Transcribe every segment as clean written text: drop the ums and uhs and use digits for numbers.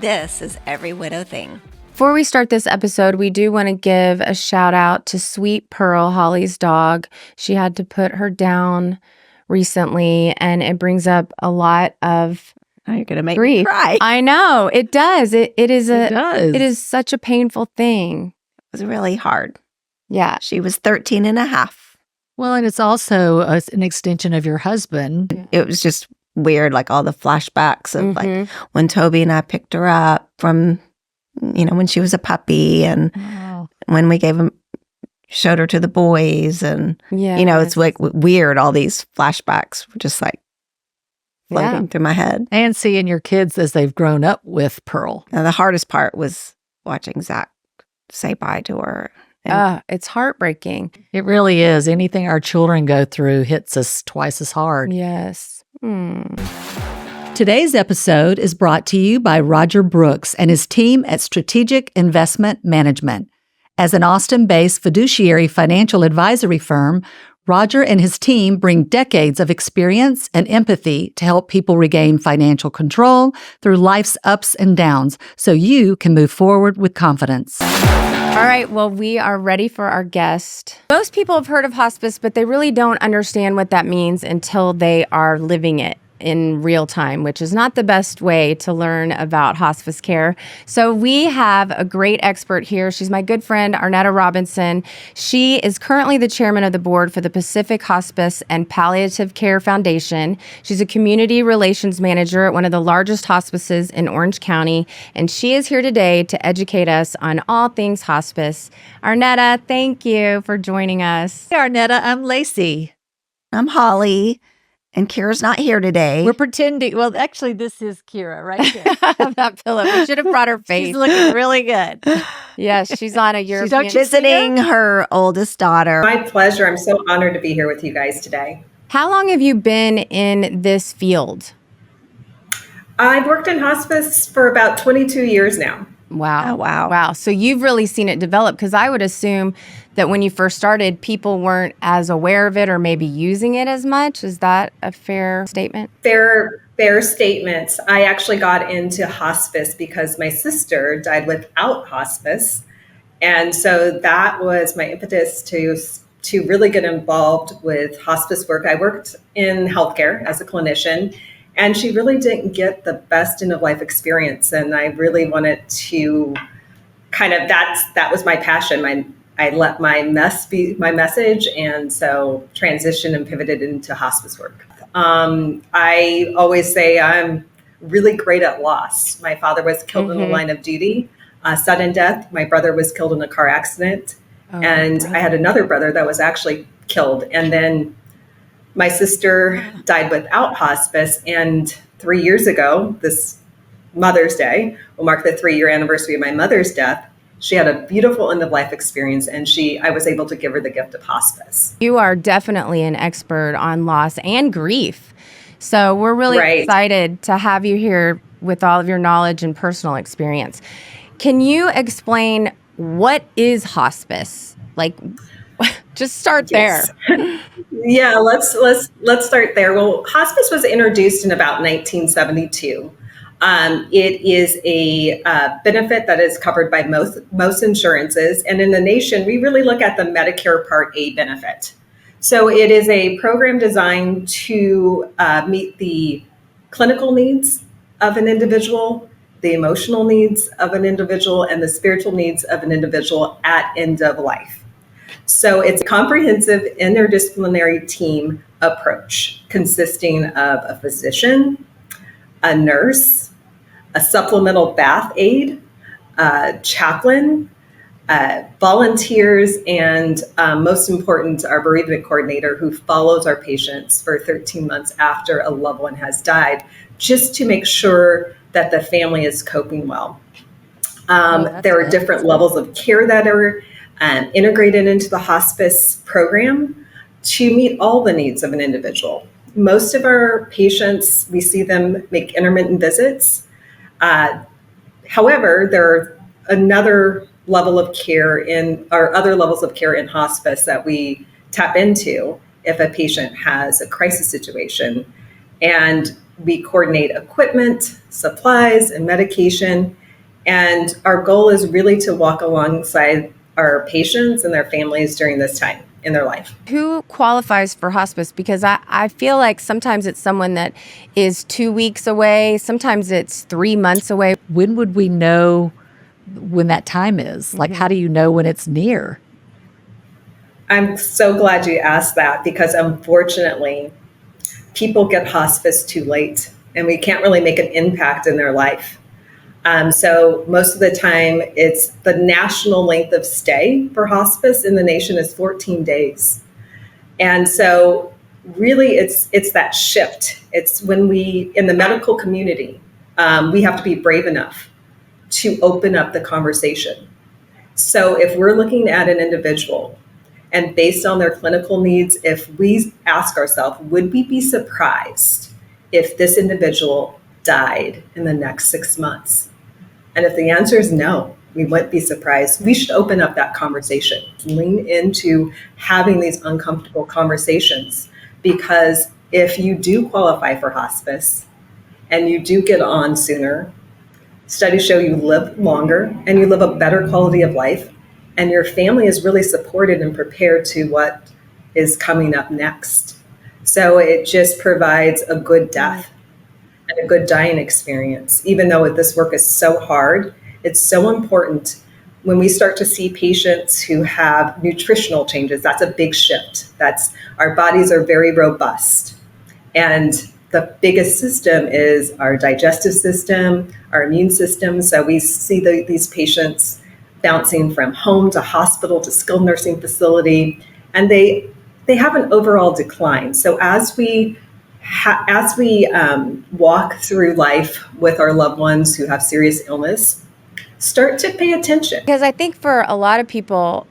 This is Every Widow Thing. Before we start this episode, we do want to give a shout out to Sweet Pearl, Holly's dog. She had to put her down recently, and it brings up a lot of You're going to make grief. me cry. I know, it does. It is It is such a painful thing. It was really hard. Yeah. She was 13 and a half. Well, and it's also an extension of your husband. It was just weird, like all the flashbacks of like when Toby and I picked her up from, when she was a puppy, and when we showed her to the boys, and it's like weird. All these flashbacks were just like floating through my head. And seeing your kids as they've grown up with Pearl. Now, the hardest part was watching Zach say bye to her. It's heartbreaking. It really is. Anything our children go through hits us twice as hard. Yes. Today's episode is brought to you by Roger Brooks and his team at Strategic Investment Management. As an Austin-based fiduciary financial advisory firm, Roger and his team bring decades of experience and empathy to help people regain financial control through life's ups and downs so you can move forward with confidence. All right, well, we are ready for our guest. Most people have heard of hospice, but they really don't understand what that means until they are living it in real time, which is not the best way to learn about hospice care. So we have a great expert here. She's my good friend, Arnetta Robinson. She is currently the chairman of the board for the Pacific Hospice and Palliative Care Foundation. She's a community relations manager at one of the largest hospices in Orange County, and she is here today to educate us on all things hospice. Arnetta, thank you for joining us. Hey, Arnetta, I'm Lacey. I'm Holly. And Keira's not here today. We're pretending. Well, actually, this is Keira right here. That pillow. We should have brought her face. She's looking really good. Yes, she's on a European. She's visiting her oldest daughter. My pleasure. I'm so honored to be here with you guys today. How long have you been in this field? I've worked in hospice for about 22 years now. Wow. Oh, wow. Wow. So you've really seen it develop, because I would assume that when you first started, people weren't as aware of it or maybe using it as much. Is that a fair statement? Fair statements. I actually got into hospice because my sister died without hospice. And so that was my impetus to really get involved with hospice work. I worked in healthcare as a clinician, and she really didn't get the best end of life experience. And I really wanted to that was my passion. I let my mess be my message, and so transitioned and pivoted into hospice work. I always say I'm really great at loss. My father was killed in the line of duty, sudden death. My brother was killed in a car accident, and I had another brother that was actually killed. And then my sister died without hospice, and 3 years ago, this Mother's Day will mark the 3-year anniversary of my mother's death. She had a beautiful end-of-life experience, and I was able to give her the gift of hospice. You are definitely an expert on loss and grief. So we're really excited to have you here with all of your knowledge and personal experience. Can you explain what is hospice? Like, just start there. Yeah, let's start there. Well, hospice was introduced in about 1972. It is a benefit that is covered by most insurances. And in the nation, we really look at the Medicare Part A benefit. So it is a program designed to meet the clinical needs of an individual, the emotional needs of an individual, and the spiritual needs of an individual at end of life. So it's a comprehensive interdisciplinary team approach consisting of a physician, a nurse, a supplemental bath aide, a chaplain, volunteers, and most important, our bereavement coordinator, who follows our patients for 13 months after a loved one has died, just to make sure that the family is coping well. There are different levels of care that are integrated into the hospice program to meet all the needs of an individual. Most of our patients, we see them make intermittent visits. However, there are other levels of care in hospice that we tap into if a patient has a crisis situation. And we coordinate equipment, supplies, and medication. And our goal is really to walk alongside our patients and their families during this time in their life. Who qualifies for hospice? Because I feel like sometimes it's someone that is 2 weeks away. Sometimes it's 3 months away. When would we know when that time is? Like, how do you know when it's near? I'm so glad you asked that, because unfortunately, people get hospice too late and we can't really make an impact in their life. So most of the time, it's the national length of stay for hospice in the nation is 14 days. And so really it's that shift. It's when we, in the medical community, we have to be brave enough to open up the conversation. So if we're looking at an individual and based on their clinical needs, if we ask ourselves, would we be surprised if this individual died in the next 6 months? And if the answer is no, we wouldn't be surprised. We should open up that conversation, lean into having these uncomfortable conversations, because if you do qualify for hospice and you do get on sooner, studies show you live longer and you live a better quality of life, and your family is really supported and prepared to what is coming up next. So it just provides a good death and a good dying experience. Even though this work is so hard, it's so important. When we start to see patients who have nutritional changes, that's a big shift. That's, our bodies are very robust. And the biggest system is our digestive system, our immune system. So we see these patients bouncing from home to hospital to skilled nursing facility, and they have an overall decline. So as we walk through life with our loved ones who have serious illness, start to pay attention. Because I think for a lot of people,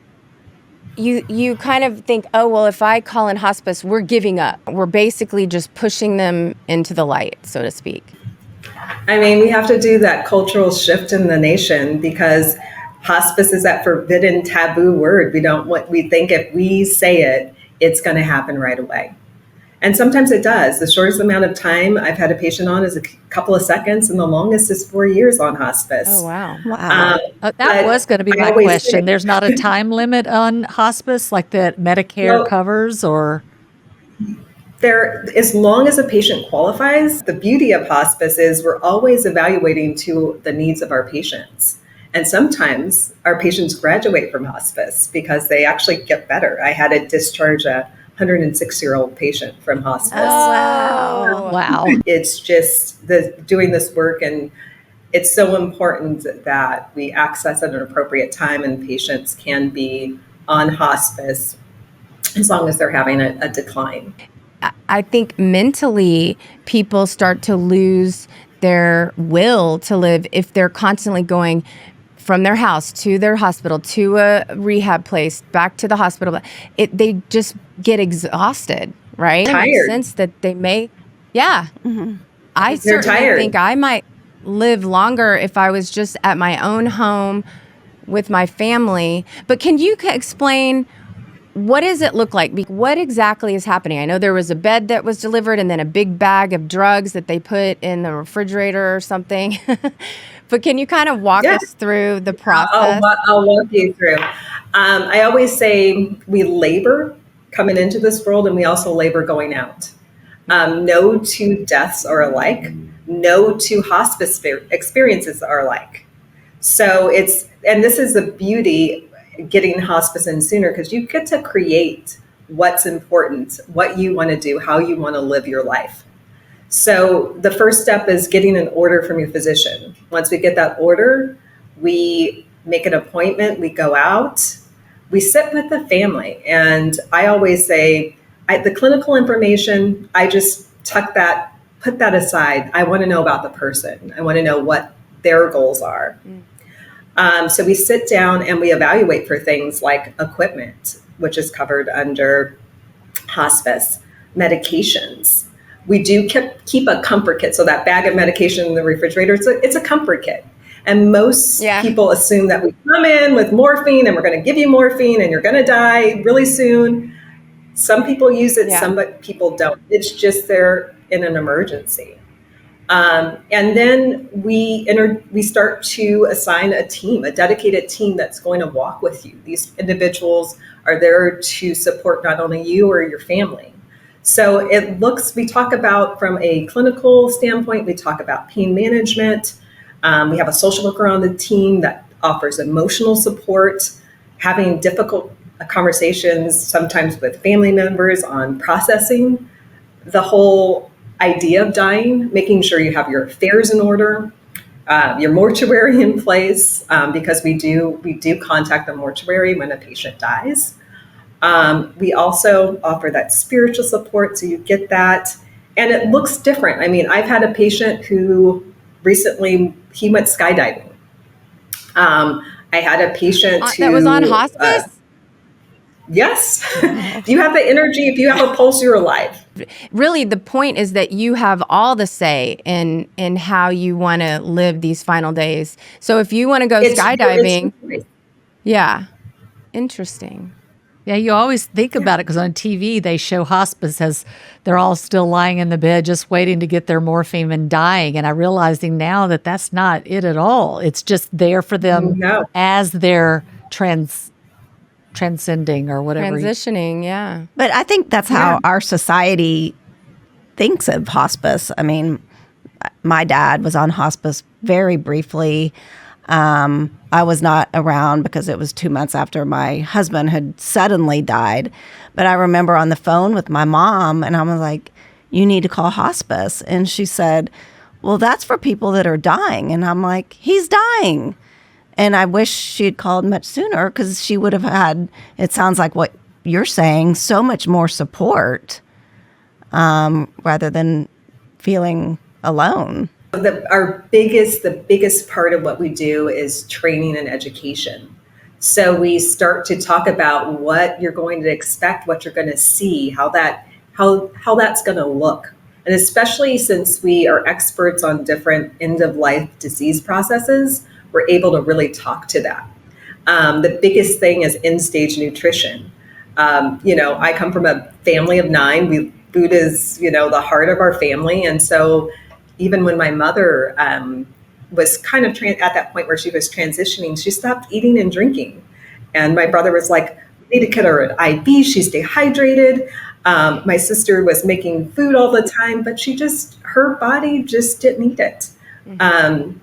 you kind of think, oh, well, if I call in hospice, we're giving up. We're basically just pushing them into the light, so to speak. I mean, we have to do that cultural shift in the nation, because hospice is that forbidden taboo word. We think if we say it, it's going to happen right away. And sometimes it does. The shortest amount of time I've had a patient on is a couple of seconds, and the longest is 4 years on hospice. Oh, wow. That was going to be my question. There's not a time limit on hospice like that Medicare covers, or? As long as a patient qualifies, the beauty of hospice is we're always evaluating to the needs of our patients. And sometimes our patients graduate from hospice because they actually get better. I had to discharge a 106-year-old patient from hospice. Oh, wow. It's just doing this work, and it's so important that we access at an appropriate time, and patients can be on hospice as long as they're having a decline. I think mentally people start to lose their will to live if they're constantly going from their house to their hospital, to a rehab place, back to the hospital. They just get exhausted, right? Tired. It makes sense that they may, I certainly tired. think I might live longer if I was just at my own home with my family. But can you explain, what does it look like? What exactly is happening? I know there was a bed that was delivered and then a big bag of drugs that they put in the refrigerator or something. But can you kind of walk us through the process? I'll walk you through. I always say we labor coming into this world, and we also labor going out. No two deaths are alike. No two hospice experiences are alike. So and this is the beauty getting hospice in sooner, because you get to create what's important, what you want to do, how you want to live your life. So the first step is getting an order from your physician. Once we get that order, we make an appointment, we go out, we sit with the family. And I always say, the clinical information, I just put that aside. I want to know about the person. I want to know what their goals are. So we sit down and we evaluate for things like equipment, which is covered under hospice, medications. We do keep a comfort kit. So that bag of medication in the refrigerator, it's a comfort kit. And most people assume that we come in with morphine and we're going to give you morphine and you're going to die really soon. Some people use it, some people don't. It's just in an emergency. And then we start to assign a team, a dedicated team that's going to walk with you. These individuals are there to support not only you or your family. So we talk about from a clinical standpoint, we talk about pain management. We have a social worker on the team that offers emotional support, having difficult conversations, sometimes with family members on processing the whole idea of dying, making sure you have your affairs in order, your mortuary in place, because we do contact the mortuary when a patient dies. We also offer that spiritual support, so you get that. And it looks different. I mean, I've had a patient who recently, he went skydiving. I had a patient that was on hospice? Yes. If you have the energy, if you have a pulse, you're alive. Really, the point is that you have all the say in how you want to live these final days. So if you want to go skydiving, yeah, interesting. Yeah, you always think about it because on TV they show hospice as they're all still lying in the bed just waiting to get their morphine and dying. And I'm realizing now that that's not it at all. It's just there for them as they're transcending or whatever. Transitioning, yeah. But I think that's how our society thinks of hospice. I mean, my dad was on hospice very briefly. I was not around because it was 2 months after my husband had suddenly died. But I remember on the phone with my mom, and I was like, you need to call hospice. And she said, well, that's for people that are dying. And I'm like, he's dying. And I wish she had called much sooner because she would have had, it sounds like what you're saying, so much more support rather than feeling alone. The biggest part of what we do is training and education. So we start to talk about what you're going to expect, what you're going to see, how that's going to look. And especially since we are experts on different end-of-life disease processes, we're able to really talk to that. The biggest thing is end-stage nutrition. I come from a family of 9. Food is, the heart of our family. And so even when my mother was kind of at that point where she was transitioning, she stopped eating and drinking. And my brother was like, we need to get her an IV. She's dehydrated. My sister was making food all the time, but her body just didn't eat it. Mm-hmm.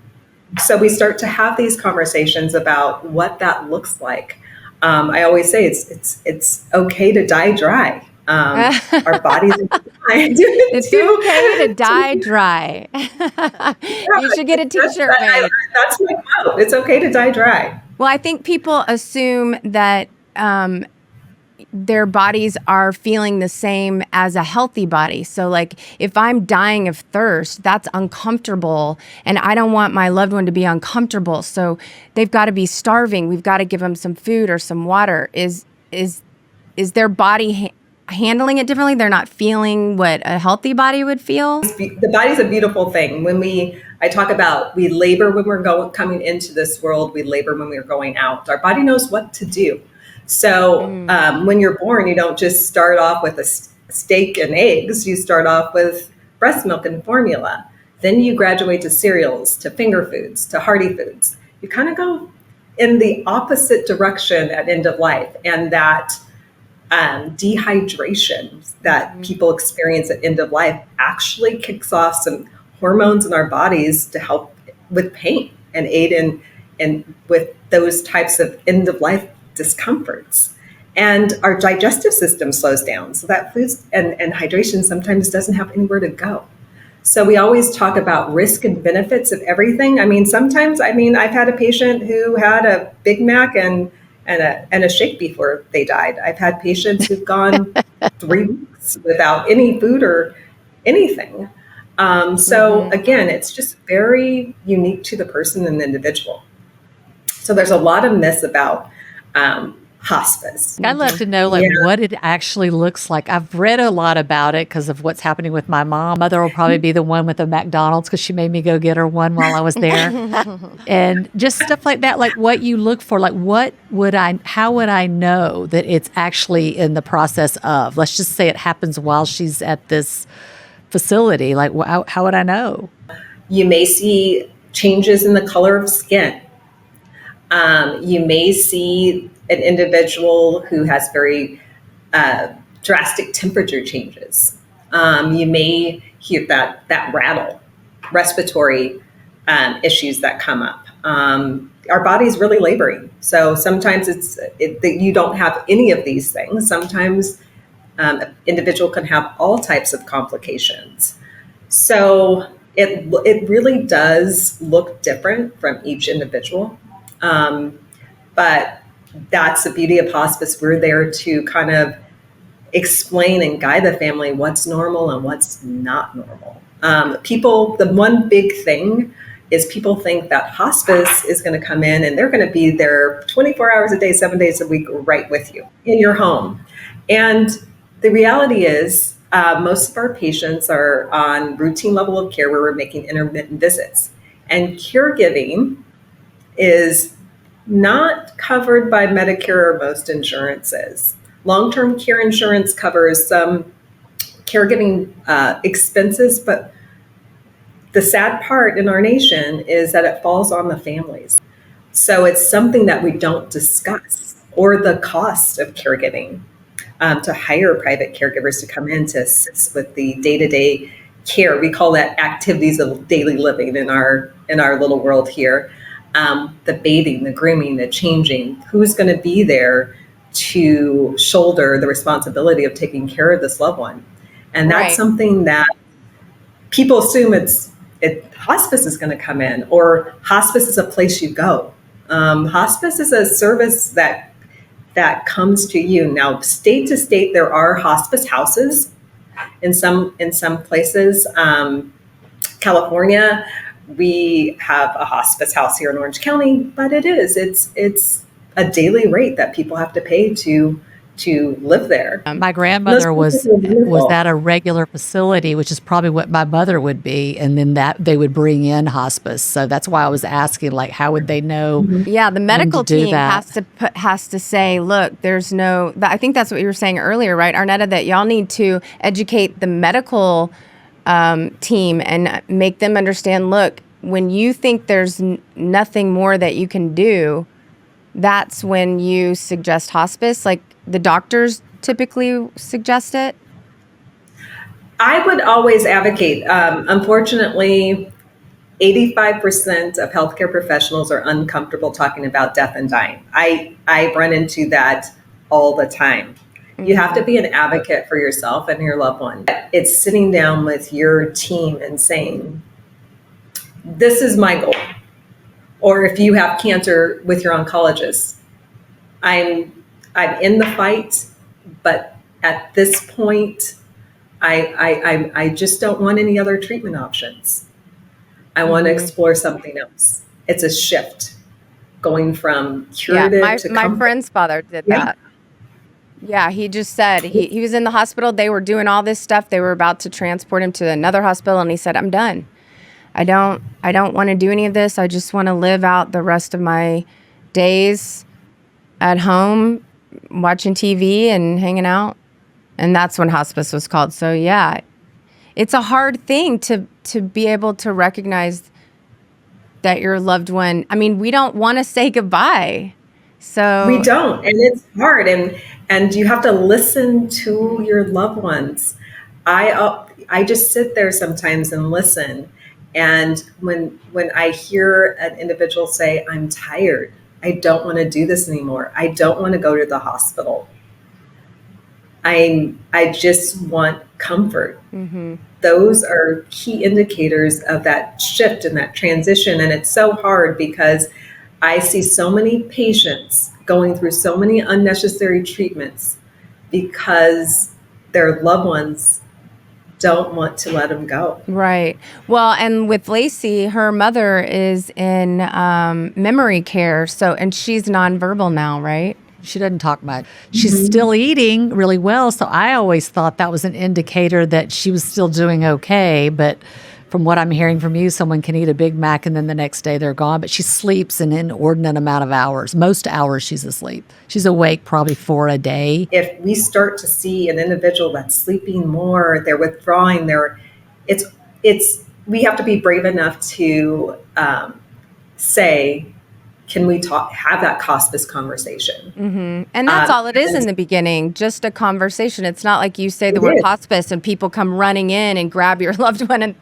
So we start to have these conversations about what that looks like. I always say it's okay to die dry. Our bodies are designed. It's okay to die dry. You should get a t-shirt made. That's my quote. It's okay to die dry. Well, I think people assume that their bodies are feeling the same as a healthy body. So like if I'm dying of thirst, that's uncomfortable and I don't want my loved one to be uncomfortable. So they've got to be starving. We've got to give them some food or some water. Is their body handling it differently? They're not feeling what a healthy body would feel? The body's a beautiful thing. I talk about we labor when we're coming into this world, we labor when we're going out. Our body knows what to do. So when you're born, you don't just start off with a steak and eggs. You start off with breast milk and formula. Then you graduate to cereals, to finger foods, to hearty foods. You kind of go in the opposite direction at end of life. And that dehydration that people experience at end of life actually kicks off some hormones in our bodies to help with pain and aid in with those types of end of life discomforts. And our digestive system slows down. So that food and hydration sometimes doesn't have anywhere to go. So we always talk about risk and benefits of everything. Sometimes I've had a patient who had a Big Mac and a shake before they died. I've had patients who've gone 3 weeks without any food or anything. Again, it's just very unique to the person and the individual. So there's a lot of myths about hospice. I'd love to know what it actually looks like. I've read a lot about it because of what's happening with my mom. Mother will probably be the one with the McDonald's because she made me go get her one while I was there. And just stuff like that, like what you look for, like how would I know that it's actually in the process of, let's just say it happens while she's at this facility? Like, how would I know? You may see changes in the color of skin. You may see an individual who has very drastic temperature changes. You may hear that rattle, respiratory issues that come up. Our body's really laboring. So sometimes you don't have any of these things. Sometimes an individual can have all types of complications. So it really does look different from each individual. But that's the beauty of hospice. We're there to kind of explain and guide the family what's normal and what's not normal. The one big thing is people think that hospice is going to come in and they're going to be there 24 hours a day, 7 days a week, right with you in your home. And the reality is most of our patients are on routine level of care where we're making intermittent visits. And caregiving is not covered by Medicare or most insurances. Long-term care insurance covers some caregiving expenses, but the sad part in our nation is that it falls on the families. So it's something that we don't discuss, or the cost of caregiving, to hire private caregivers to come in to assist with the day-to-day care. We call that activities of daily living in our little world here. The bathing, the grooming, the changing, who's going to be there to shoulder the responsibility of taking care of this loved one. And that's something that people assume hospice is going to come in, or hospice is a place you go. Hospice is a service that comes to you. Now, state to state, there are hospice houses in some places. California, we have a hospice house here in Orange County, but it's a daily rate that people have to pay to live there. My grandmother was at a regular facility, which is probably what my mother would be, and then that they would bring in hospice. So that's why I was asking, like, how would they know? Mm-hmm. Yeah, the medical team has to say, look, there's no. I think that's what you were saying earlier, right, Arnetta? That y'all need to educate the medical team and make them understand. Look, when you think there's nothing more that you can do, that's when you suggest hospice. Like, the doctors typically suggest it? I would always advocate. Unfortunately, 85% of healthcare professionals are uncomfortable talking about death and dying. I run into that all the time. You have to be an advocate for yourself and your loved one. It's sitting down with your team and saying, this is my goal. Or if you have cancer, with your oncologist, I'm in the fight, but at this point, I just don't want any other treatment options. I want to explore something else. It's a shift going from curative to my friend's father did that. Yeah, he just said he was in the hospital. They were doing all this stuff. They were about to transport him to another hospital, and he said, I'm done. I don't want to do any of this. I just want to live out the rest of my days at home, watching TV and hanging out. And that's when hospice was called. So yeah, it's a hard thing to be able to recognize that your loved one, I mean, we don't want to say goodbye. So we don't, and it's hard, and you have to listen to your loved ones. I just sit there sometimes and listen. And when I hear an individual say, I'm tired, I don't want to do this anymore, I don't want to go to the hospital, I just want comfort. Mm-hmm. Those are key indicators of that shift and that transition. And it's so hard because I see so many patients going through so many unnecessary treatments because their loved ones don't want to let them go. Right. Well, and with Lacey, her mother is in memory care, and she's nonverbal now, right? She doesn't talk much. She's still eating really well, so I always thought that was an indicator that she was still doing okay. But from what I'm hearing from you, someone can eat a Big Mac and then the next day they're gone. But she sleeps an inordinate amount of hours. Most hours she's asleep. She's awake probably 4 a day. If we start to see an individual that's sleeping more, they're withdrawing, they're it's we have to be brave enough to say, can we have that hospice conversation? Mm-hmm. And that's all it is in the beginning, just a conversation. It's not like you say the word hospice and people come running in and grab your loved one and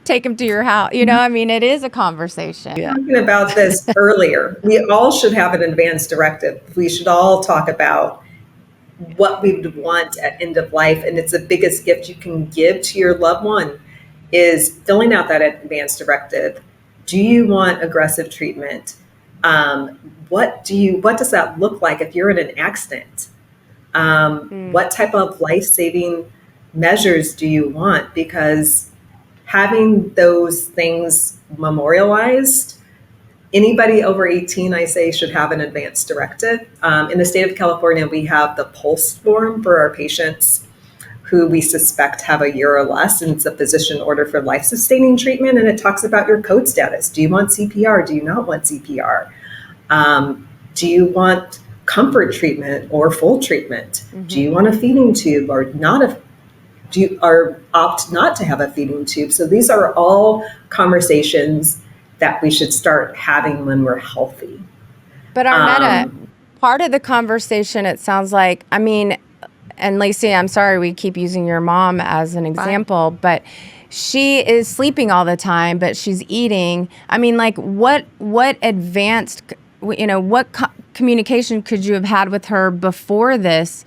take them to your house. You know, I mean, it is a conversation. Yeah. Talking about this earlier, we all should have an advance directive. We should all talk about what we would want at end of life. And it's the biggest gift you can give to your loved one is filling out that advance directive. Do you want aggressive treatment? What does that look like if you're in an accident? What type of life-saving measures do you want? Because having those things memorialized, anybody over 18, I say, should have an advance directive. In the state of California, we have the PULSE form for our patients who we suspect have a year or less, and it's a physician order for life-sustaining treatment, and it talks about your code status. Do you want CPR? Do you not want CPR? Do you want comfort treatment or full treatment? Mm-hmm. Do you want a feeding tube or not? Or opt not to have a feeding tube? So these are all conversations that we should start having when we're healthy. But Arnetta, part of the conversation, it sounds like, I mean, and Lacey, I'm sorry we keep using your mom as an example, but she is sleeping all the time, but she's eating. I mean, like, what advanced, what communication could you have had with her before this?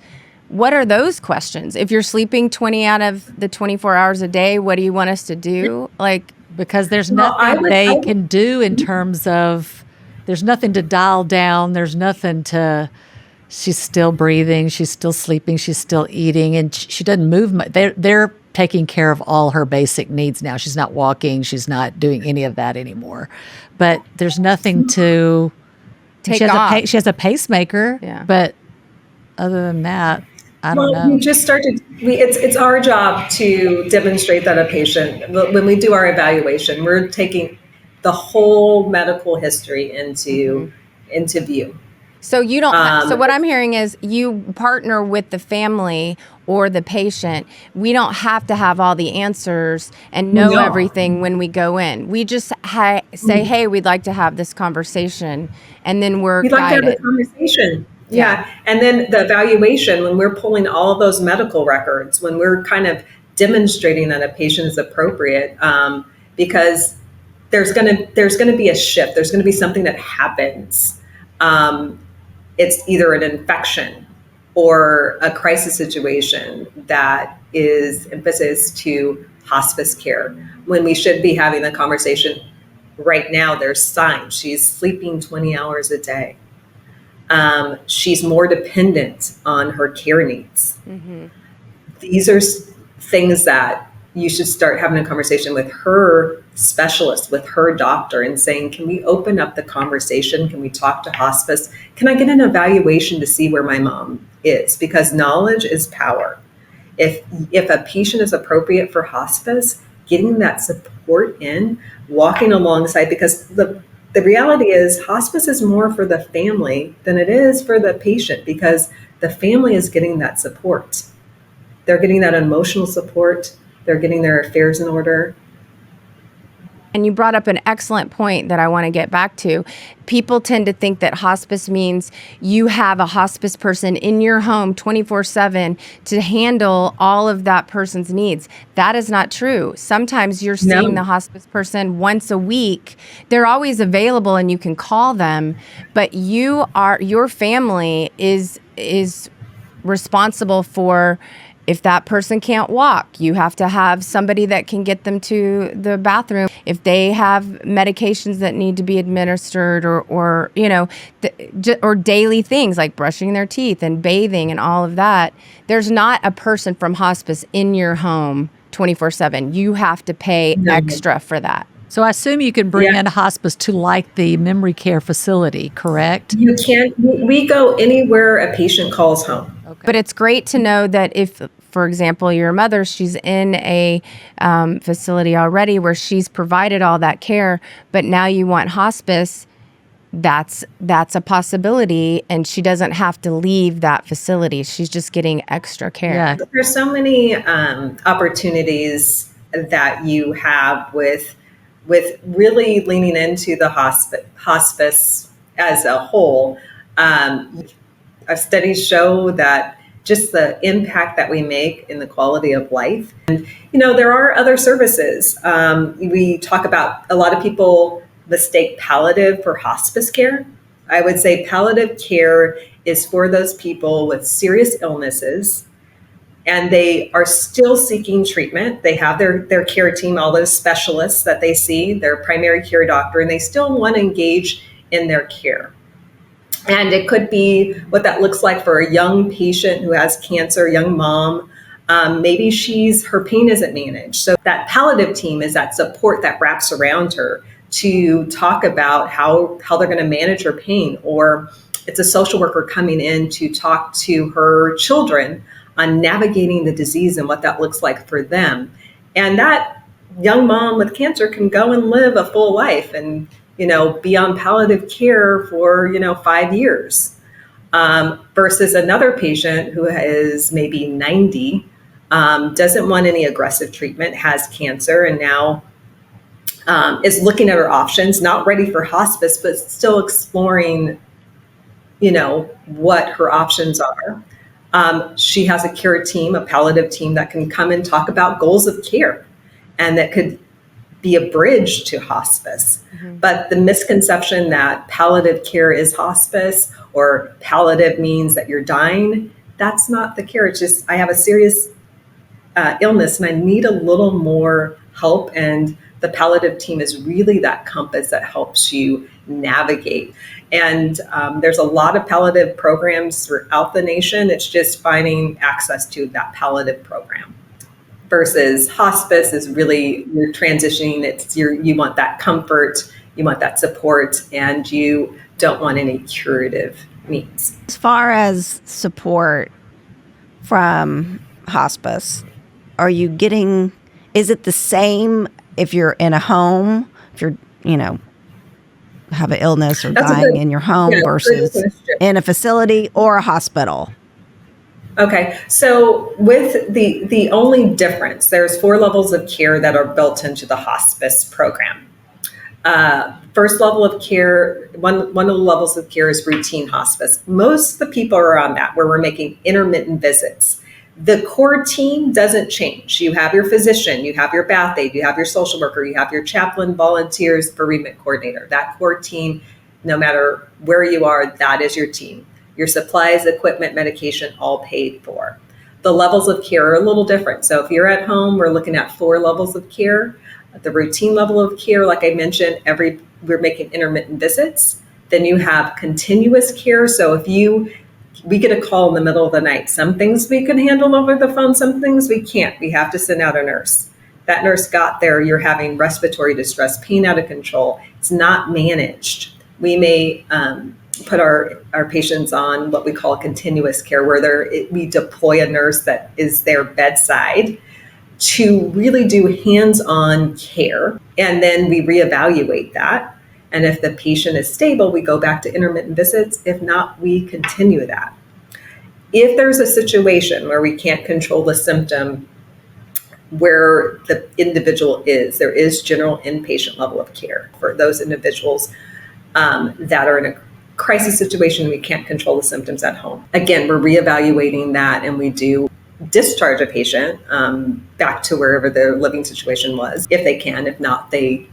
What are those questions? If you're sleeping 20 out of the 24 hours a day, what do you want us to do? Like, because there's nothing they can do in terms of, there's nothing to dial down. There's nothing to, she's still breathing. She's still sleeping. She's still eating. And she doesn't move much. They're taking care of all her basic needs now. She's not walking. She's not doing any of that anymore. But there's nothing to take off. She has a pacemaker. Yeah. But other than that, I don't know. We just started. It's our job to demonstrate that a patient, when we do our evaluation, we're taking the whole medical history into view. So you don't. So what I'm hearing is you partner with the family or the patient. We don't have to have all the answers and know everything when we go in. We just say, "Hey, we'd like to have this conversation," and then we'd like to have the conversation. Yeah. And then the evaluation, when we're pulling all of those medical records, when we're kind of demonstrating that a patient is appropriate, because there's going to be a shift. There's going to be something that happens. It's either an infection or a crisis situation that is emphasis to hospice care, when we should be having the conversation. Right now, there's signs. She's sleeping 20 hours a day. She's more dependent on her care needs. Mm-hmm. These are things that you should start having a conversation with her specialist, with her doctor, and saying, can we open up the conversation? Can we talk to hospice? Can I get an evaluation to see where my mom is? Because knowledge is power. If a patient is appropriate for hospice, getting that support in, walking alongside, because the reality is hospice is more for the family than it is for the patient, because the family is getting that support. They're getting that emotional support. They're getting their affairs in order. And you brought up an excellent point that I want to get back to. People tend to think that hospice means you have a hospice person in your home 24/7 to handle all of that person's needs. That is not true. Sometimes you're seeing the hospice person once a week. They're always available and you can call them, but your family is responsible for. If that person can't walk, you have to have somebody that can get them to the bathroom. If they have medications that need to be administered or daily things like brushing their teeth and bathing and all of that, there's not a person from hospice in your home 24/7. You have to pay extra for that. So I assume you can bring in hospice to like the memory care facility, correct? You can. We go anywhere a patient calls home. Okay. But it's great to know that if, for example, your mother, she's in a facility already where she's provided all that care, but now you want hospice, that's a possibility, and she doesn't have to leave that facility. She's just getting extra care. Yeah. There's so many opportunities that you have with really leaning into the hospice as a whole. Our studies show that just the impact that we make in the quality of life. And, there are other services. We talk about, a lot of people mistake palliative for hospice care. I would say palliative care is for those people with serious illnesses, and they are still seeking treatment. They have their care team, all those specialists that they see, their primary care doctor, and they still want to engage in their care. And it could be what that looks like for a young patient who has cancer, young mom. Maybe her pain isn't managed. So that palliative team is that support that wraps around her to talk about how they're going to manage her pain. Or it's a social worker coming in to talk to her children on navigating the disease and what that looks like for them. And that young mom with cancer can go and live a full life and be on palliative care for 5 years, versus another patient who is maybe 90, doesn't want any aggressive treatment, has cancer, and now is looking at her options, not ready for hospice, but still exploring, what her options are. She has a care team, a palliative team that can come and talk about goals of care, and that could be a bridge to hospice. Mm-hmm. But the misconception that palliative care is hospice, or palliative means that you're dying, that's not the care. It's just, I have a serious illness and I need a little more help. And the palliative team is really that compass that helps you navigate. And there's a lot of palliative programs throughout the nation. It's just finding access to that palliative program. Versus hospice is really, you're transitioning. You want that comfort, you want that support, and you don't want any curative needs. As far as support from hospice, is it the same if you're in a home, if you're, have an illness or dying in your home versus in a facility or a hospital? Okay, so with the only difference, there's 4 levels of care that are built into the hospice program. First level of care, one of the levels of care is routine hospice. Most of the people are on that, where we're making intermittent visits. The core team doesn't change. You have your physician, you have your bath aide, you have your social worker, you have your chaplain, volunteers, bereavement coordinator. That core team, no matter where you are, that is your team. Your supplies, equipment, medication, all paid for. The levels of care are a little different. So if you're at home, we're looking at 4 levels of care. The routine level of care, like I mentioned, we're making intermittent visits. Then you have continuous care. So if we get a call in the middle of the night, some things we can handle over the phone, some things we can't. We have to send out a nurse. That nurse got there, you're having respiratory distress, pain out of control. It's not managed. We may put our patients on what we call continuous care, where we deploy a nurse that is their bedside to really do hands-on care. And then we reevaluate that. And if the patient is stable, we go back to intermittent visits. If not, we continue that. If there's a situation where we can't control the symptom where the individual is, there is general inpatient level of care for those individuals that are in a crisis situation. We can't control the symptoms at home. Again, we're reevaluating that, and we do discharge a patient back to wherever their living situation was, if they can. If not, they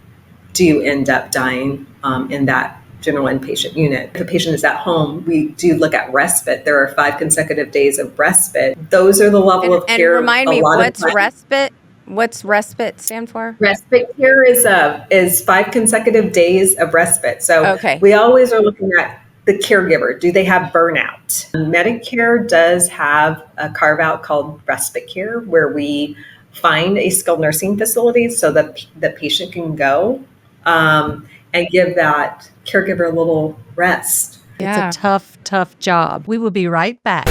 do end up dying in that general inpatient unit. If a patient is at home, we do look at respite. There are 5 consecutive days of respite. Those are the level of care. And remind me, what's respite? What's respite stand for? Respite care is 5 consecutive days of respite. So we always are looking at the caregiver. Do they have burnout? Medicare does have a carve out called respite care, where we find a skilled nursing facility so that the patient can go and give that caregiver a little rest. Yeah. It's a tough job. We will be right back.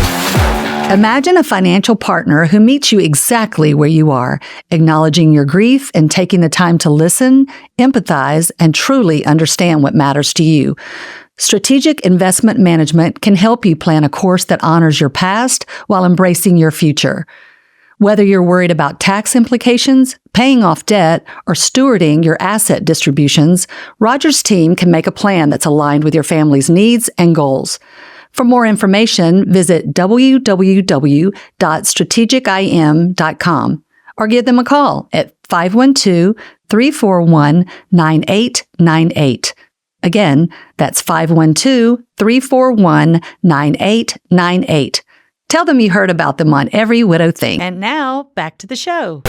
Imagine a financial partner who meets you exactly where you are, acknowledging your grief and taking the time to listen, empathize, and truly understand what matters to you. Strategic Investment Management can help you plan a course that honors your past while embracing your future. Whether you're worried about tax implications, paying off debt, or stewarding your asset distributions, Roger's team can make a plan that's aligned with your family's needs and goals. For more information, visit www.strategicim.com or give them a call at 512-341-9898. Again, that's 512-341-9898. Tell them you heard about them on Every Widow Thing. And now, back to the show.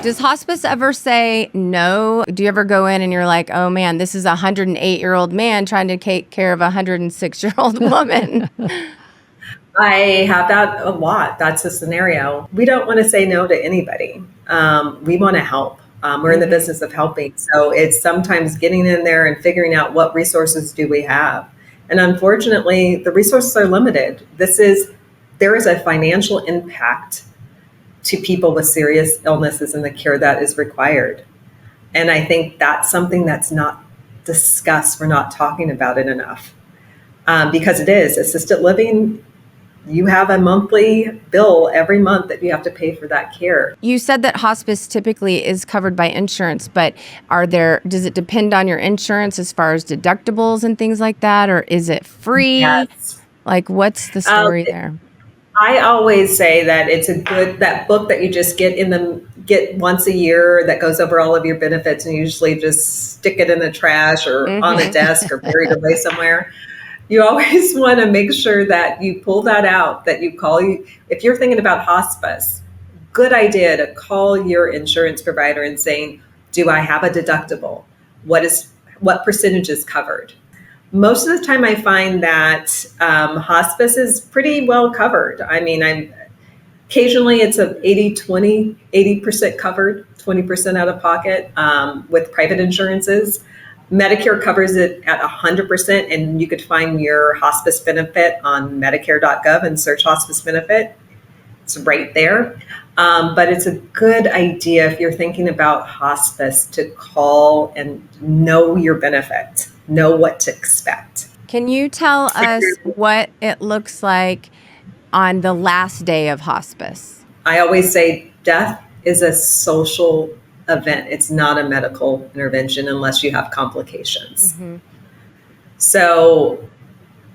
Does hospice ever say no? Do you ever go in and you're like, oh man, this is a 108-year-old man trying to take care of a 106-year-old woman? I have that a lot. That's a scenario. We don't want to say no to anybody. We want to help. We're in the business of helping. So it's sometimes getting in there and figuring out what resources do we have. And unfortunately, the resources are limited. There is a financial impact to people with serious illnesses and the care that is required. And I think that's something that's not discussed. We're not talking about it enough. Because it is assisted living. You have a monthly bill every month that you have to pay for that care. You said that hospice typically is covered by insurance, but does it depend on your insurance as far as deductibles and things like that? Or is it free? Yes. Like, what's the story there? I always say that it's that book that you just get once a year that goes over all of your benefits, and you usually just stick it in the trash or on a desk or buried away somewhere. You always want to make sure that you pull that out, that you call if you're thinking about hospice, good idea to call your insurance provider and saying, do I have a deductible? What percentage is covered? Most of the time I find that hospice is pretty well covered. I mean, occasionally it's a 80-20, 80% covered, 20% out of pocket with private insurances. Medicare covers it at 100%, and you could find your hospice benefit on medicare.gov and search hospice benefit. It's right there. But it's a good idea if you're thinking about hospice to call and know your benefit, know what to expect. Can you tell us what it looks like on the last day of hospice? I always say death is a social event. It's not a medical intervention unless you have complications. Mm-hmm. So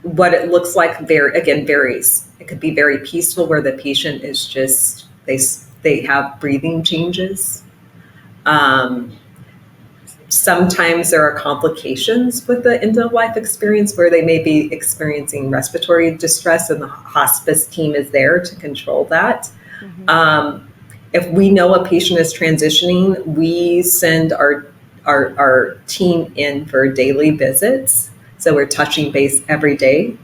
what it looks like varies. It could be very peaceful where the patient is just, they have breathing changes. Sometimes there are complications with the end of life experience where they may be experiencing respiratory distress, and the hospice team is there to control that. Mm-hmm. If we know a patient is transitioning, we send our team in for daily visits. So we're touching base every day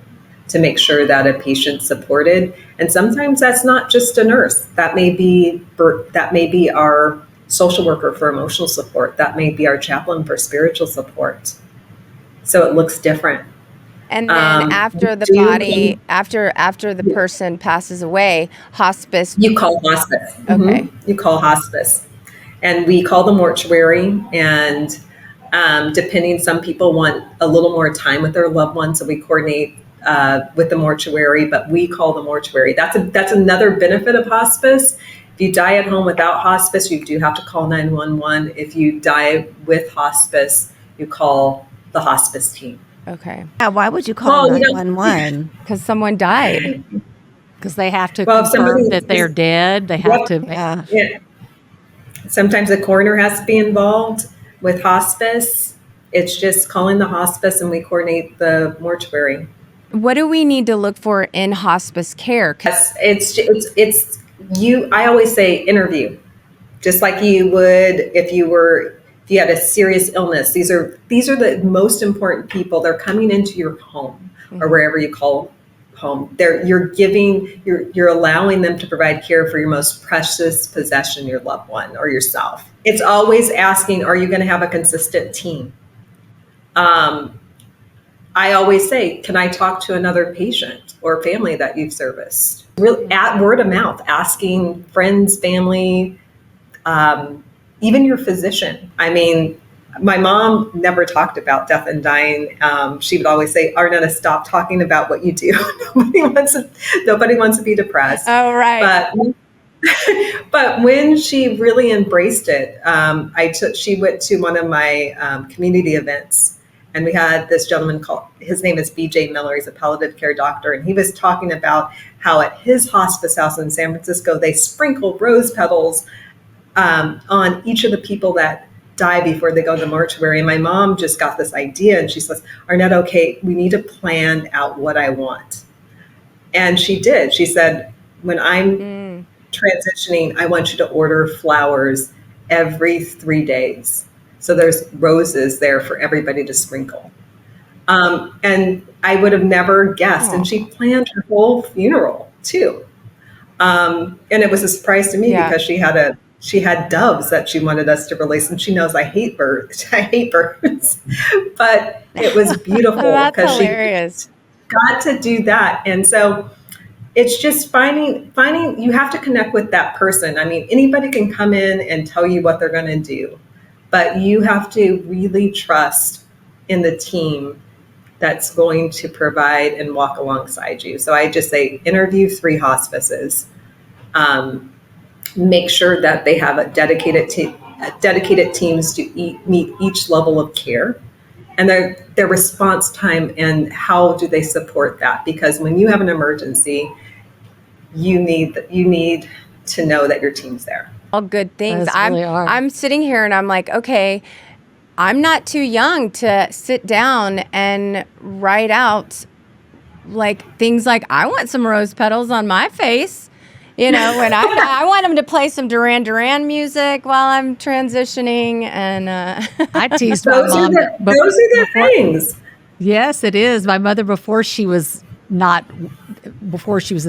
to make sure that a patient's supported. And sometimes that's not just a nurse. That may be our social worker for emotional support. That may be our chaplain for spiritual support. So it looks different. And then after the person passes away, hospice. You call hospice. Okay. Mm-hmm. You call hospice. And we call the mortuary. And depending, some people want a little more time with their loved one, so we coordinate with the mortuary, but we call the mortuary. That's another benefit of hospice. If you die at home without hospice, you do have to call 911. If you die with hospice, you call the hospice team. Okay. Yeah, why would you call 911? Because someone died. Because they have to confirm that they're dead. They have to. Yeah. Sometimes the coroner has to be involved with hospice. It's just calling the hospice, and we coordinate the mortuary. What do we need to look for in hospice care? I always say interview, just like you would if you had a serious illness. These are the most important people. They're coming into your home or wherever you call home. You're allowing them to provide care for your most precious possession, your loved one or yourself. It's always asking, are you going to have a consistent team? I always say, can I talk to another patient or family that you've serviced? Really, at word of mouth, asking friends, family, even your physician. I mean, my mom never talked about death and dying. She would always say, Arnetta, stop talking about what you do. Nobody wants to be depressed. Oh, right. But when she really embraced it, she went to one of my community events, and we had this gentleman his name is BJ Miller. He's a palliative care doctor, and he was talking about how at his hospice house in San Francisco, they sprinkle rose petals on each of the people that die before they go to the mortuary. And my mom just got this idea, and she says, Arnetta, okay, we need to plan out what I want. And she did. She said, when I'm transitioning, I want you to order flowers every 3 days. So there's roses there for everybody to sprinkle. And I would have never guessed. And she planned her whole funeral too. And it was a surprise to me because she had doves that she wanted us to release, and she knows I hate birds. But it was beautiful because she got to do that. And so it's just finding you have to connect with that person. I mean, anybody can come in and tell you what they're going to do, but you have to really trust in the team that's going to provide and walk alongside you. So I just say interview 3 hospices. Make sure that they have a dedicated teams to meet each level of care, and their response time, and how do they support that? Because when you have an emergency, you need to know that your team's there. All good things. Really I'm sitting here and I'm like, okay, I'm not too young to sit down and write out like things like, I want some rose petals on my face. When I want them to play some Duran Duran music while I'm transitioning, and I teased my mom. Those are the things. Yes, it is. My mother, before she was in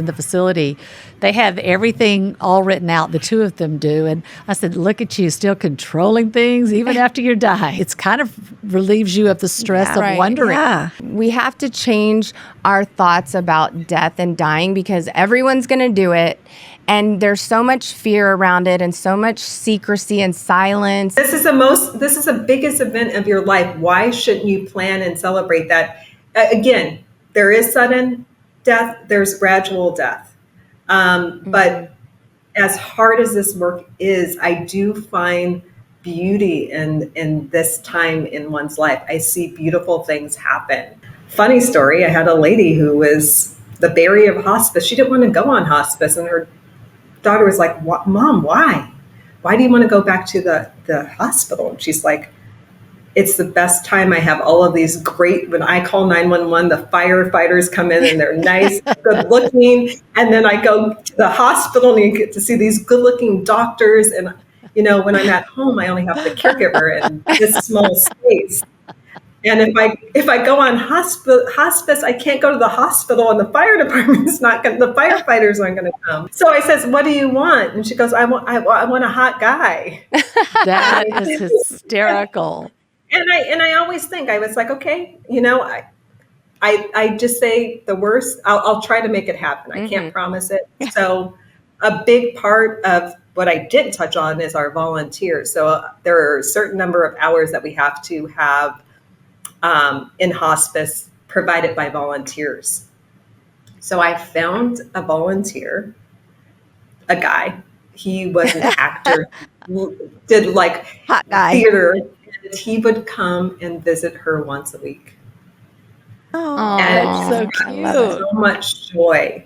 the facility, they have everything all written out. The 2 of them do. And I said, look at you, still controlling things even after you die. It's kind of relieves you of the stress of wondering. Yeah. We have to change our thoughts about death and dying, because everyone's going to do it. And there's so much fear around it and so much secrecy and silence. This is the biggest event of your life. Why shouldn't you plan and celebrate that? Again, there is sudden death, there's gradual death. But as hard as this work is, I do find beauty in this time in one's life. I see beautiful things happen. Funny story, I had a lady who was the barrier of hospice. She didn't want to go on hospice, and her daughter was like, Mom, why? Why do you want to go back to the hospital? And she's like, it's the best time. I have all of these great, when I call 911, the firefighters come in and they're nice, good looking. And then I go to the hospital and you get to see these good looking doctors. And, when I'm at home, I only have the caregiver in this small space. And if I go on hospice, I can't go to the hospital, and the fire department's not going. The firefighters aren't going to come. So I says, "What do you want?" And she goes, "I want a hot guy." That is hysterical. And I always think, I was like, okay, I just say the worst. I'll try to make it happen. I can't promise it. So a big part of what I didn't touch on is our volunteers. So there are a certain number of hours that we have to have in hospice provided by volunteers. So I found a volunteer, a guy. He was an actor, did like hot guy theater, and he would come and visit her once a week. Oh, and so cute. So much joy.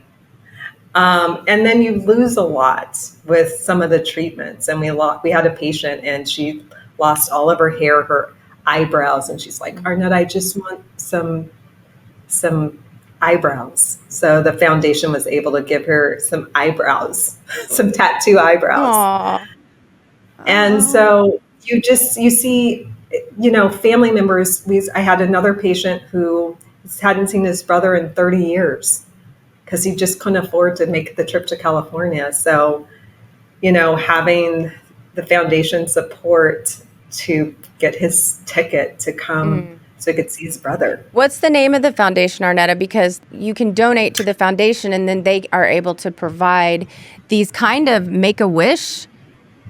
And then you lose a lot with some of the treatments. And we had a patient, and she lost all of her hair, her eyebrows, and she's like, Arnetta, I just want some eyebrows. So the foundation was able to give her some eyebrows, some tattoo eyebrows. Aww. And so you see, family members. I had another patient who hadn't seen his brother in 30 years because he just couldn't afford to make the trip to California. So, having the foundation support to get his ticket to come so he could see his brother. What's the name of the foundation, Arnetta? Because you can donate to the foundation, and then they are able to provide these kind of Make-A-Wish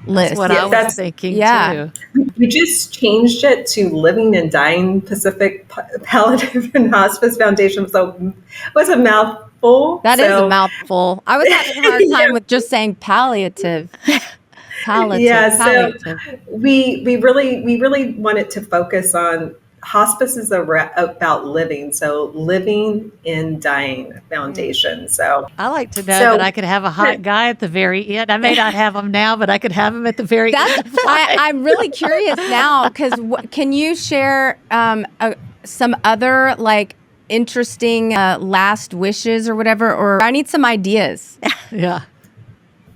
lists. That's what I was thinking too. We just changed it to Living and Dying Pacific Palliative and Hospice Foundation. So it was a mouthful. That is a mouthful. I was having a hard time with just saying palliative. Palliative. We really wanted to focus on hospice is about living. So Living and Dying Foundation. So I like to know that I could have a hot guy at the very end. I may not have him now, but I could have him at the very end. I'm really curious now because can you share some other like interesting last wishes or whatever? Or I need some ideas. Yeah.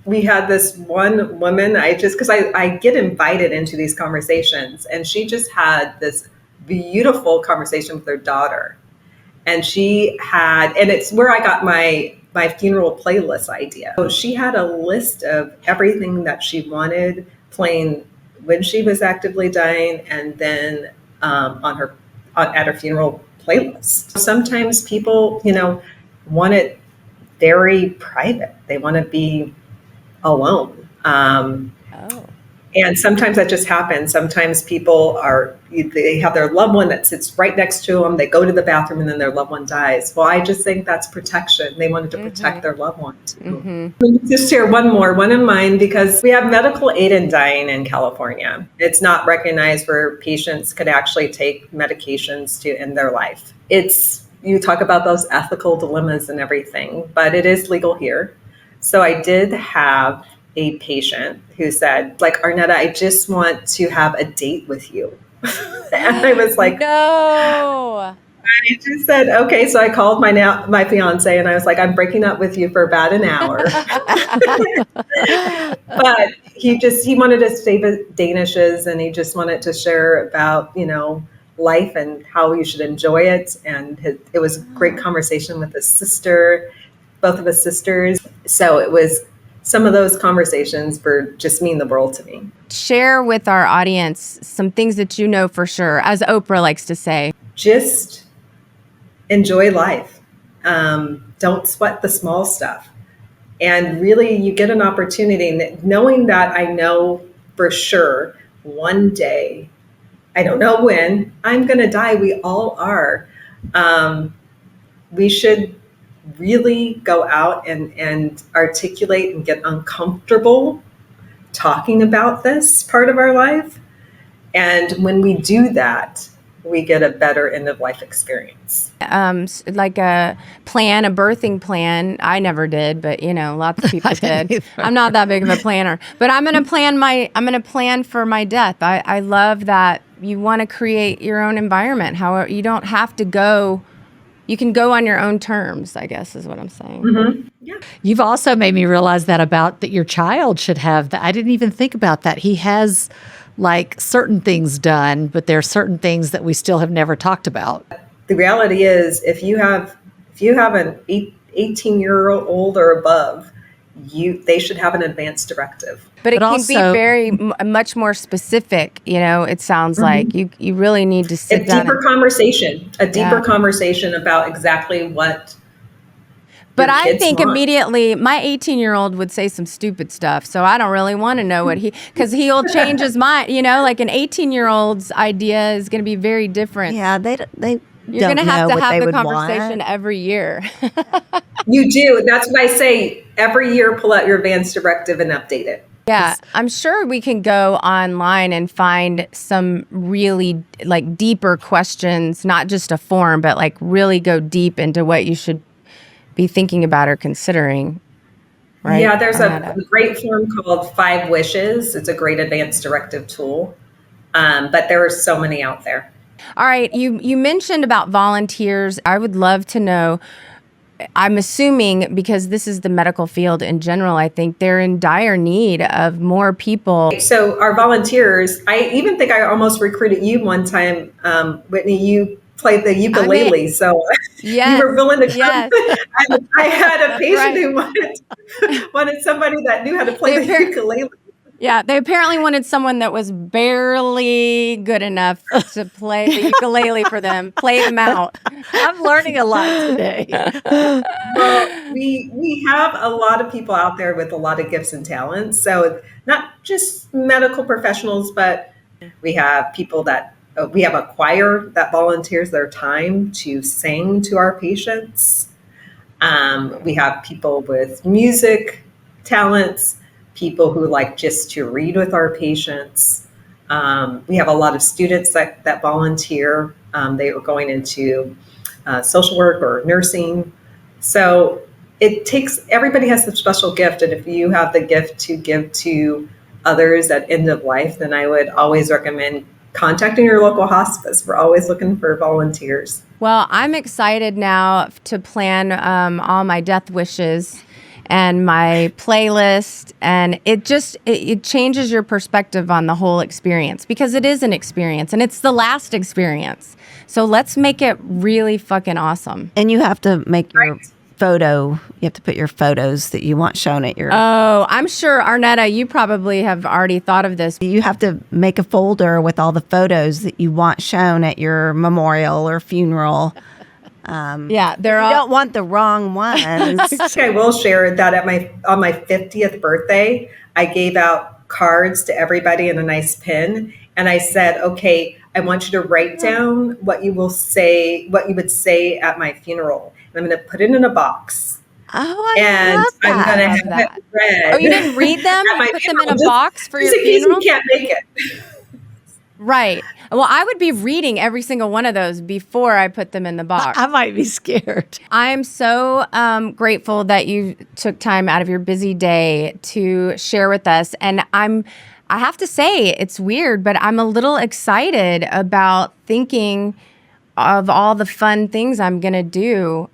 We had this one woman, because I get invited into these conversations, and she just had this beautiful conversation with her daughter. And it's where I got my funeral playlist idea. So she had a list of everything that she wanted playing when she was actively dying, and then at her funeral playlist. Sometimes people, want it very private. They want to be alone. And sometimes that just happens. Sometimes people they have their loved one that sits right next to them. They go to the bathroom and then their loved one dies. Well, I just think that's protection. They wanted to protect their loved one too. Let me just share one of mine, because we have medical aid in dying in California. It's not recognized where patients could actually take medications to end their life. You talk about those ethical dilemmas and everything, but it is legal here. So I did have a patient who said, like, Arnetta, I just want to have a date with you. And I was like, no. I just said, okay. So I called my fiance and I was like, I'm breaking up with you for about an hour. But he wanted to save Danishes, and he just wanted to share about, life and how you should enjoy it. And it was a great conversation with his sister, both of his sisters. So it was, some of those conversations just mean the world to me. Share with our audience some things that you know for sure, as Oprah likes to say. Just enjoy life. Don't sweat the small stuff. And really, you get an opportunity, knowing that I know for sure one day, I don't know when, I'm going to die. We all are. We should really go out and articulate and get uncomfortable talking about this part of our life. And when we do that, we get a better end of life experience. Like a birthing plan. I never did, but lots of people did. I'm not that big of a planner, but I'm going to plan for my death. I love that you want to create your own environment. However, you don't have to go. You can go on your own terms, I guess is what I'm saying. Mm-hmm. Yeah. You've also made me realize that your child should have that. I didn't even think about that. He has like certain things done, but there are certain things that we still have never talked about. The reality is, if you have an 18-year-old or above, they should have an advance directive. But it can be very much more specific. It sounds like you really need to sit down. A deeper conversation about exactly what. But I think immediately my 18-year-old would say some stupid stuff. So I don't really want to know because he'll change his mind. Like an 18-year-old's idea is going to be very different. Yeah, You're going to have the conversation every year. You do. That's what I say. Every year, pull out your advance directive and update it. Yeah, I'm sure we can go online and find some really like deeper questions, not just a form, but like really go deep into what you should be thinking about or considering. Right? Yeah, there's a great form called 5 Wishes. It's a great advance directive tool, but there are so many out there. All right, you mentioned about volunteers. I would love to know. I'm assuming because this is the medical field in general, I think they're in dire need of more people. So our volunteers, I even think I almost recruited you one time, Whitney. You played the ukulele, so yes, you were willing to come. Yes. I had a patient who wanted somebody that knew how to play the ukulele. Yeah, they apparently wanted someone that was barely good enough to play the ukulele for them, play them out. I'm learning a lot today. Well, we have a lot of people out there with a lot of gifts and talents. So not just medical professionals, but We have people that we have a choir that volunteers their time to sing to our patients. We have people with music talents, people who like just to read with our patients. We have a lot of students that volunteer. They are going into social work or nursing. So everybody has a special gift. And if you have the gift to give to others at end of life, then I would always recommend contacting your local hospice. We're always looking for volunteers. Well, I'm excited now to plan all my death wishes and my playlist, and it changes your perspective on the whole experience, because it is an experience and it's the last experience. So let's make it really fucking awesome. And you have to make your photo. You have to put your photos that you want shown at your. Oh, I'm sure, Arnetta, you probably have already thought of this. You have to make a folder with all the photos that you want shown at your memorial or funeral. Yeah, you don't want the wrong ones. I will share that on my 50th birthday, I gave out cards to everybody in a nice pin, and I said, "Okay, I want you to write down what you would say at my funeral. And I'm going to put it in a box." Oh, and love that. I'm going to have it read. Oh, you didn't read them? You put them in a box for your funeral? You can't make it. Right. Well, I would be reading every single one of those before I put them in the box. I might be scared. I am so grateful that you took time out of your busy day to share with us. And I have to say, it's weird, but I'm a little excited about thinking of all the fun things I'm going to do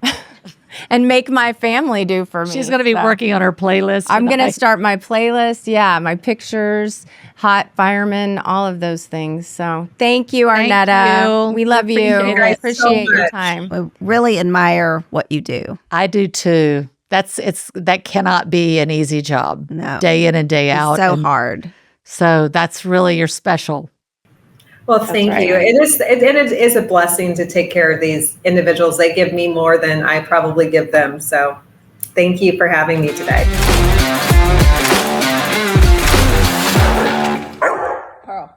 and make my family do for me. She's going to be working on her playlist. I'm going to start my playlist. Yeah, my pictures, hot firemen, all of those things. So thank you, Arnetta. Thank you. We love you. I appreciate your time. I really admire what you do. I do too. That cannot be an easy job. No. Day in and day out. It's so hard. So that's really your special. Well, thank you. It is a blessing to take care of these individuals. They give me more than I probably give them. So thank you for having me today. Pearl,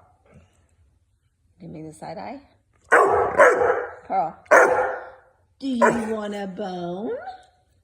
give me the side eye. Pearl, do you want a bone?